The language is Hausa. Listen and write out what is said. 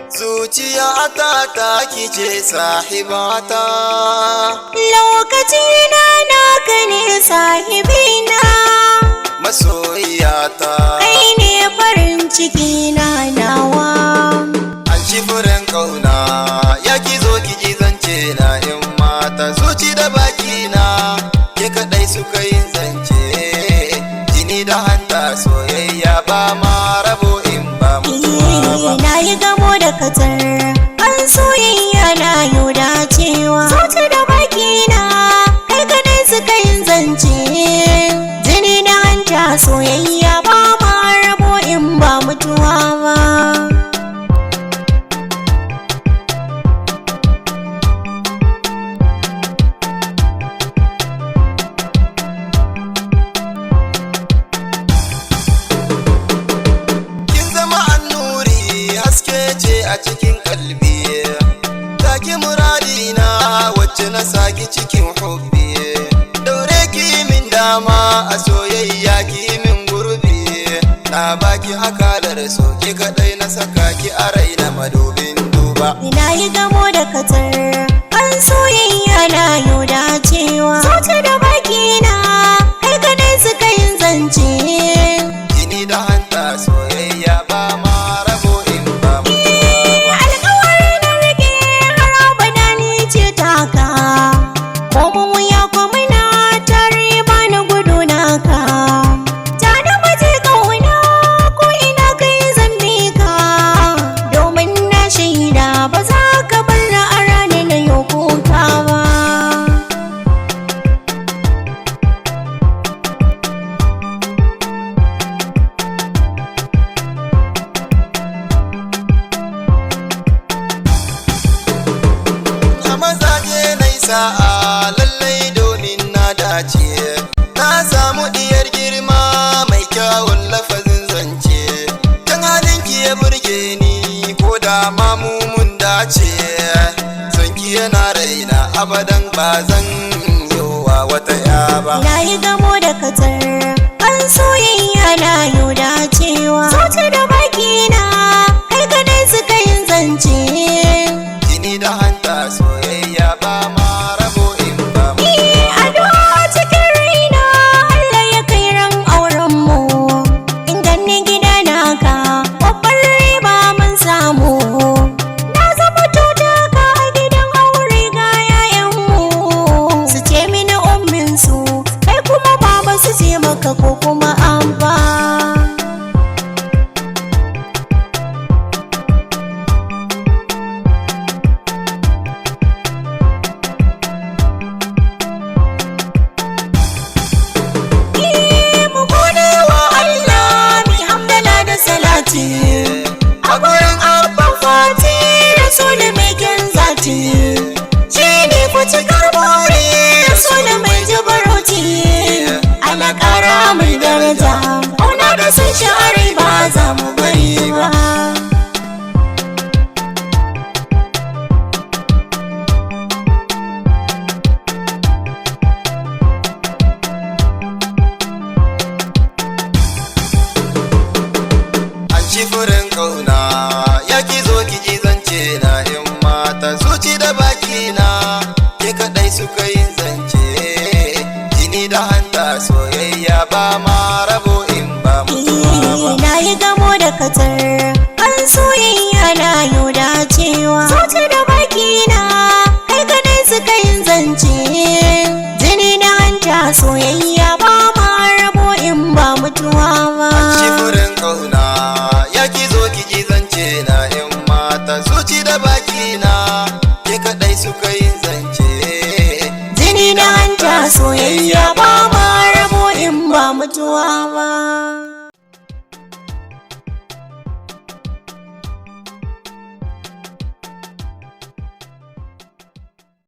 zuciya ta kice sahibata, lokaci na naka ne sahibina, masoyiyata kai ne farin ciki na nawa. an ci furen kauna ya ki zo ki ji zance na in mata zuci da baki na ke kadai suka yin zance, jini da hanta soyayya ba ma rabo in ba mutuwa ba. Na yi gamo da katar an soyayya na yau dacewa, zuci da baki na kai kadai suka yin zance, jini da hanta soyayya ba ma rabo in ba mutuwa ba. A cikin kalbi taki muradina wacce na saki cikin hubbi, daure ki min dama a soyayya ki min gurbi, na baki akalar so ki kadai na saka ki a raina madubin duba. Ina yi gamo da katar an soyayya na yau dacewa, zuci da baki na kai kadai suka yin zance, jini da hanta soyayya ba ma rabo in ba mutuwa. alkawari na rike har abada ni ce taka, ko mun wuya ko muna tare ba na gudu naka, ta da mace kauna ko ina kai zambe ka, domin na shaida ba za ka bar na a rana na yau kuka ba. A mazaje na sa'a lallai domin na dace, na samu diyar girma mai kyawun lafazin zance, dan halinki ya burge ni ko da ma mu mun dace, sonki yana raina abadan ba zan yowa wata ya ba. Na yi gamo da katar an soyayya na yau dacewa, zuci da baki na kai kadai suka yin zance, Jini da hanta soyayya ba ma rabo in ba mutuwa. addu'a cikin raina Allah ya kai ran auren mu, in ganni gida naka babbar riba mun samu, na zama tutaka a gidan aure ga yayan mu, su ce mini ummin su kai kuma baba su ce maka ko kuma abba. Mu gode wa Allah mi hamdala da salati a gurin abban fati rasulu mai kyan zati, shi ne fitikar bore rasulu mai jabaroti, ana kara mai daraja ƙauna da sun sha'ari ba za mu bari ba. An ci furen kauna ya ki zo ki ji zance na in mata zuci da baki na ke kadai suka yin zance, jini da hanta soyayya ba ma rabo in ba mutuwa ba. Na yi gamo da katar an soyayya na yau dacewa, zuci da baki na kai kadai suka yin zance, jini da hanta soyayya ba ma rabo in ba mutuwa ba. An ci furen kauna ya ki zo ki ji zance na in mata zuci da baki na ke kadai suka yin zance, Jini da hanta soyayya ba ma rabo in ba mutuwa ba.